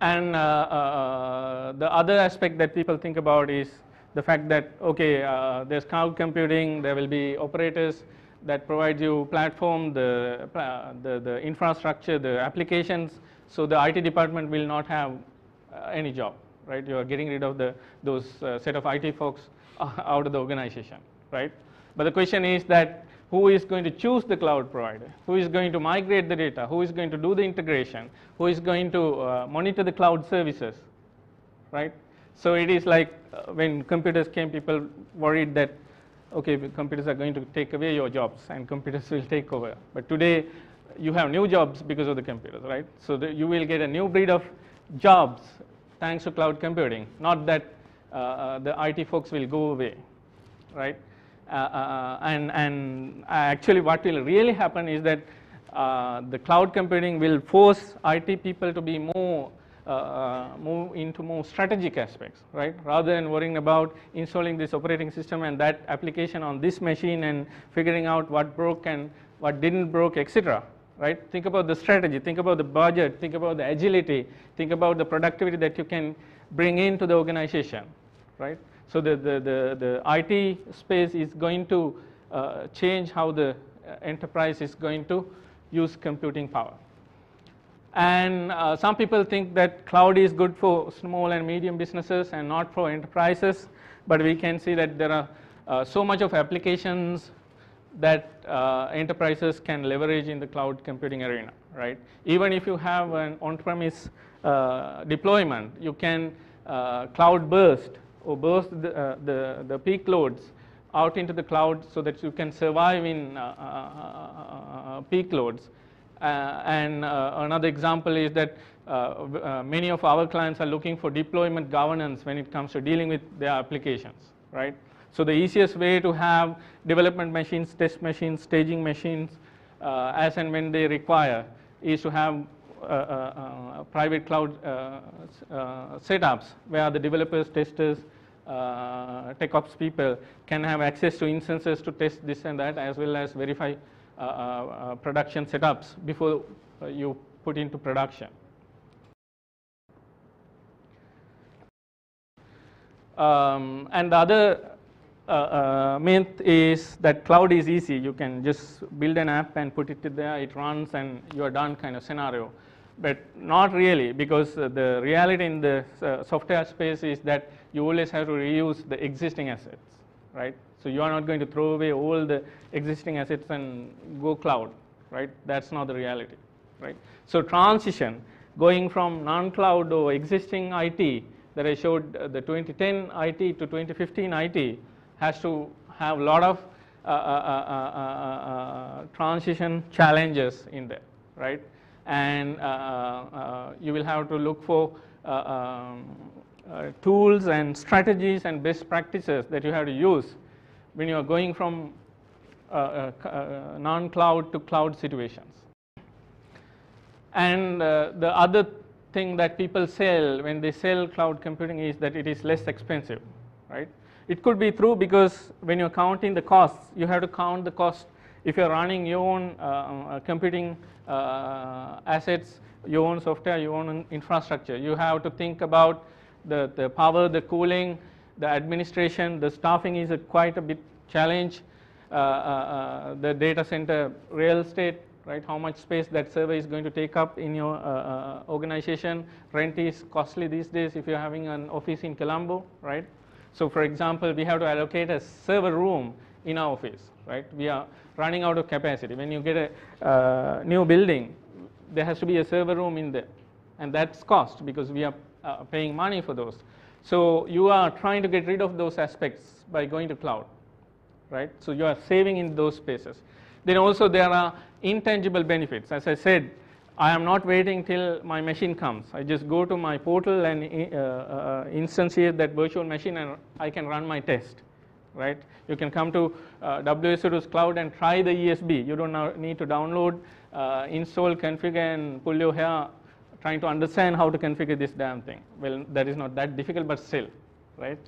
And the other aspect that people think about is the fact that, okay, there's cloud computing, there will be operators that provide you platform, the infrastructure, the applications, so the IT department will not have any job, right? You are getting rid of those set of IT folks out of the organization, right? But the question is that who is going to choose the cloud provider? Who is going to migrate the data? Who is going to do the integration? Who is going to monitor the cloud services, right? So it is like when computers came, people worried that, okay, computers are going to take away your jobs and computers will take over. But today, you have new jobs because of the computers, right? So you will get a new breed of jobs thanks to cloud computing, not that the IT folks will go away, right? And actually what will really happen is that the cloud computing will force IT people to be more move into more strategic aspects, right? Rather than worrying about installing this operating system and that application on this machine and figuring out what broke and what didn't broke, etc. Right? Think about the strategy, think about the budget, think about the agility, think about the productivity that you can bring into the organization, right? So the IT space is going to change how the enterprise is going to use computing power. And some people think that cloud is good for small and medium businesses and not for enterprises, but we can see that there are so much of applications that enterprises can leverage in the cloud computing arena, right? Even if you have an on-premise deployment, you can cloud burst or burst the peak loads out into the cloud so that you can survive in peak loads. And another example is that many of our clients are looking for deployment governance when it comes to dealing with their applications, right? So the easiest way to have development machines, test machines, staging machines, as and when they require, is to have private cloud setups where the developers, testers, tech ops people can have access to instances to test this and that, as well as verify production setups before you put into production. And the other myth is that cloud is easy. You can just build an app and put it there, it runs and you are done kind of scenario. But not really, because the reality in the software space is that you always have to reuse the existing assets, right? So you are not going to throw away all the existing assets and go cloud, right? That's not the reality, right? So transition, going from non-cloud or existing IT that I showed, the 2010 IT to 2015 IT, has to have a lot of transition challenges in there, right? And you will have to look for tools and strategies and best practices that you have to use when you are going from non-cloud to cloud situations. And the other thing that people sell when they sell cloud computing is that it is less expensive, right? It could be true, because when you're counting the costs, you have to count the cost. If you're running your own computing assets, your own software, your own infrastructure, you have to think about the power, the cooling, the administration, the staffing is quite a bit challenge, the data center real estate, right? How much space that server is going to take up in your organization. Rent is costly these days if you're having an office in Colombo, right? So for example, we have to allocate a server room in our office, right? We are running out of capacity. When you get a new building, there has to be a server room in there, and that's cost because we are paying money for those. So you are trying to get rid of those aspects by going to cloud, right? So you are saving in those spaces. Then also there are intangible benefits. As I said, I am not waiting till my machine comes. I just go to my portal and instantiate that virtual machine and I can run my test, right? You can come to WSO2's cloud and try the ESB. You don't need to download, install, configure, and pull your hair trying to understand how to configure this damn thing. Well, that is not that difficult, but still, right?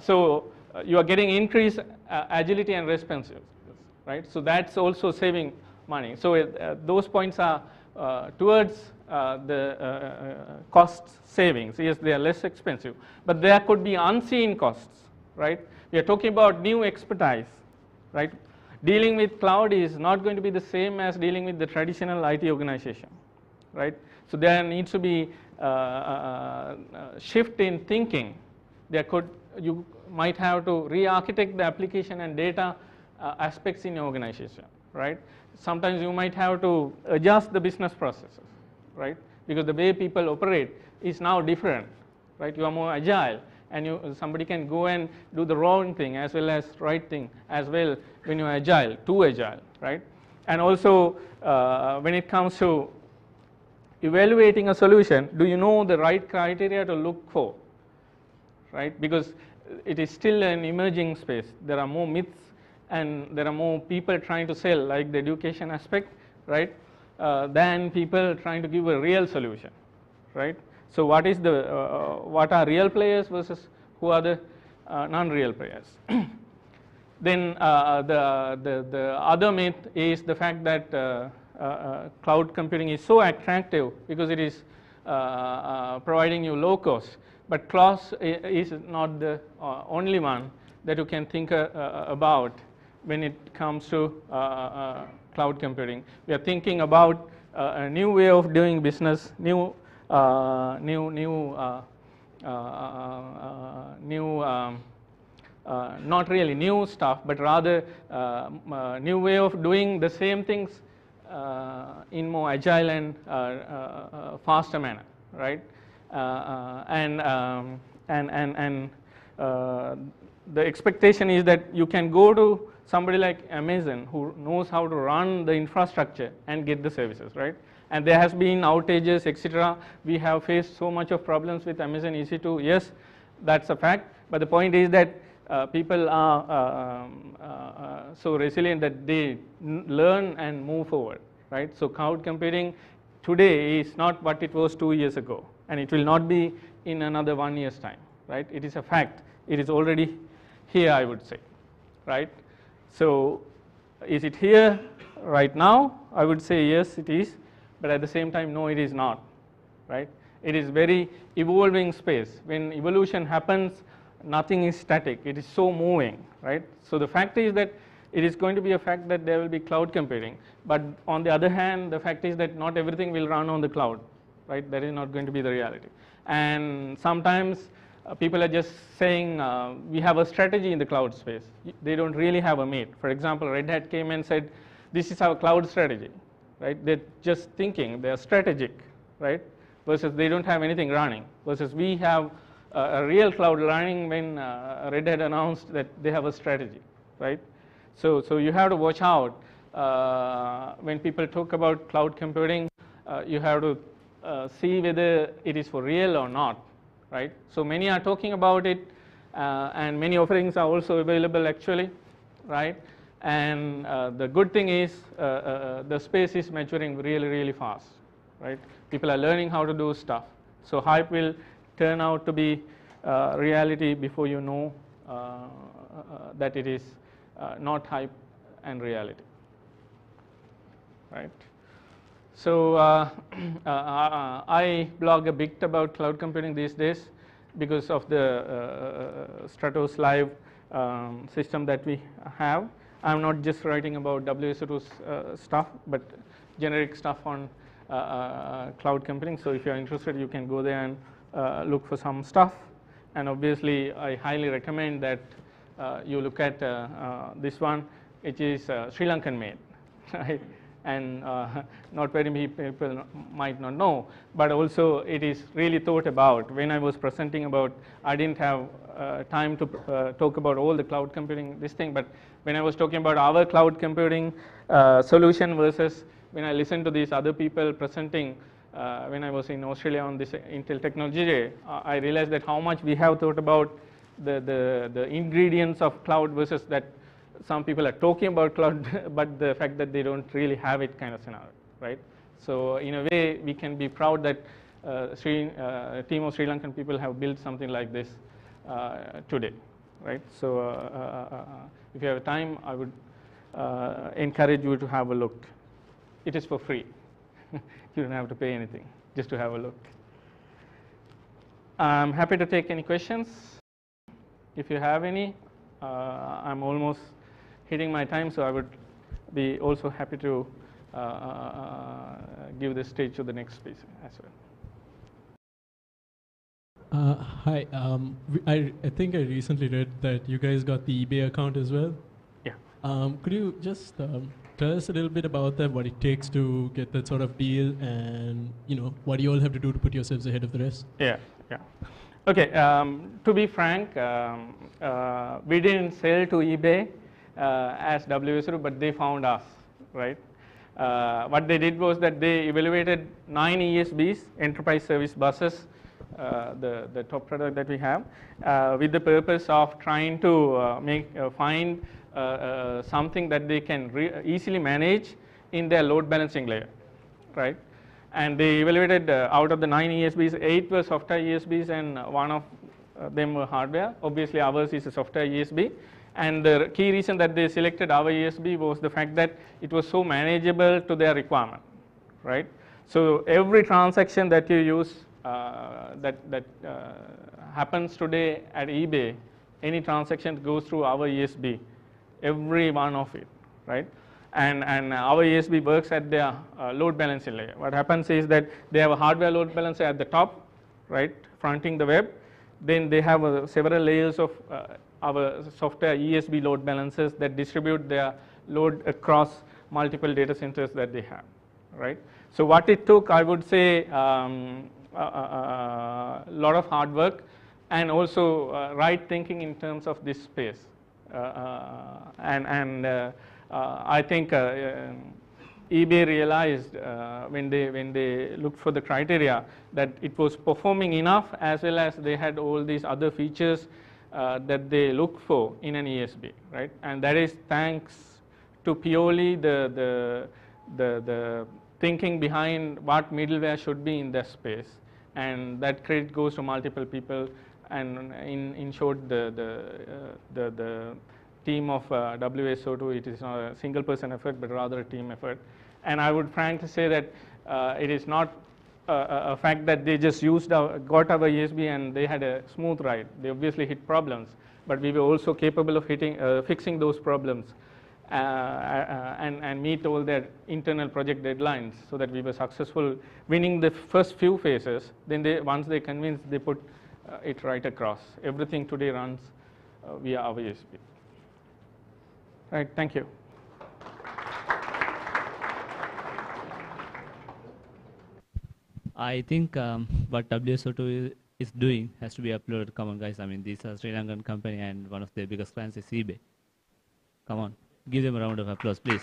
So you are getting increased agility and responsiveness, right? So that's also saving money. So those points are towards the cost savings. Yes, they are less expensive, but there could be unseen costs, right? We are talking about new expertise, right? Dealing with cloud is not going to be the same as dealing with the traditional IT organization, right? So there needs to be a shift in thinking. You might have to re-architect the application and data aspects in your organization, right? Sometimes you might have to adjust the business processes, right? Because the way people operate is now different, right? You are more agile, and somebody can go and do the wrong thing as well as right thing as well when you're agile, too agile, right? And also when it comes to evaluating a solution, do you know the right criteria to look for, right? Because it is still an emerging space. There are more myths and there are more people trying to sell, like the education aspect, right, than people trying to give a real solution, right? So what are real players versus who are the non-real players? Then the other myth is the fact that cloud computing is so attractive because it is providing you low cost, but cost is not the only one that you can think about when it comes to cloud computing. We are thinking about a new way of doing business, not really new stuff, but rather new way of doing the same things in more agile and faster manner, right? The expectation is that you can go to somebody like Amazon who knows how to run the infrastructure and get the services, right? And there has been outages, etc. We have faced so much of problems with Amazon EC2. Yes, that's a fact. But the point is that people are so resilient that they learn and move forward, right? So cloud computing today is not what it was 2 years ago, and it will not be in another 1 year's time, right? It is a fact. It is already here, I would say, right? So is it here right now? I would say yes, it is, but at the same time, no, it is not, right? It is very evolving space. When evolution happens, nothing is static. It is so moving, right? So the fact is that it is going to be a fact that there will be cloud computing, but on the other hand, the fact is that not everything will run on the cloud, right? That is not going to be the reality. And sometimes people are just saying we have a strategy in the cloud space. They don't really have a mate. For example, Red Hat came and said, this is our cloud strategy, right? They're just thinking, they're strategic, right? Versus they don't have anything running. Versus we have a real cloud running when Red Hat announced that they have a strategy, right? So you have to watch out when people talk about cloud computing. You have to see whether it is for real or not, right? So many are talking about it, and many offerings are also available actually, right? And the good thing is the space is maturing really, really fast, right? People are learning how to do stuff. So hype will turn out to be reality before you know that it is not hype and reality, right? So I blog a bit about cloud computing these days because of the Stratos Live system that we have. I'm not just writing about WSO2 stuff, but generic stuff on cloud computing. So if you're interested, you can go there and look for some stuff. And obviously, I highly recommend that you look at this one, which is Sri Lankan made, right? And not very many people might not know, but also it is really thought about. When I was presenting about, I didn't have time to talk about all the cloud computing, this thing, but when I was talking about our cloud computing solution versus when I listened to these other people presenting when I was in Australia on this Intel Technology Day, I realized that how much we have thought about the ingredients of cloud versus that some people are talking about cloud, but the fact that they don't really have it kind of scenario, right? So in a way, we can be proud that a team of Sri Lankan people have built something like this today, right? So if you have time, I would encourage you to have a look. It is for free. You don't have to pay anything just to have a look. I'm happy to take any questions if you have any. I'm almost hitting my time, so I would be also happy to give the stage to the next speaker as well. Hi, I think I recently read that you guys got the eBay account as well. Yeah. Could you just tell us a little bit about that, what it takes to get that sort of deal, and what you all have to do to put yourselves ahead of the rest? Yeah. Okay. To be frank, we didn't sell to eBay as WSO, but they found us, right? What they did was that they evaluated 9 ESBs, enterprise service buses, the top product that we have, with the purpose of trying to find something that they can easily manage in their load balancing layer, right? And they evaluated out of the 9 ESBs, 8 were software ESBs and 1 of them were hardware. Obviously ours is a software ESB, and the key reason that they selected our ESB was the fact that it was so manageable to their requirement, right? So every transaction that you use that happens today at eBay, any transaction goes through our ESB, every one of it, right? And our ESB works at their load balancing layer. What happens is that they have a hardware load balancer at the top, right, fronting the web. Then they have several layers of our software ESB load balancers that distribute their load across multiple data centers that they have, right? So what it took, I would say, a lot of hard work and also right thinking in terms of this space. I think eBay realized when they looked for the criteria that it was performing enough, as well as they had all these other features that they look for in an ESB, right? And that is thanks to purely the thinking behind what middleware should be in that space, and that credit goes to multiple people. And in short, the team of WSO2, it is not a single person effort, but rather a team effort. And I would frankly say that it is not a fact that they just got our ESB and they had a smooth ride. They obviously hit problems, but we were also capable of fixing those problems and meet all their internal project deadlines, so that we were successful winning the first few phases. Then once they convinced, they put it right across. Everything today runs via our ESB. Right, thank you. I think what WSO2 is doing has to be uploaded. Come on, guys. I mean, these are Sri Lankan company, and one of their biggest clients is eBay. Come on, give them a round of applause, please.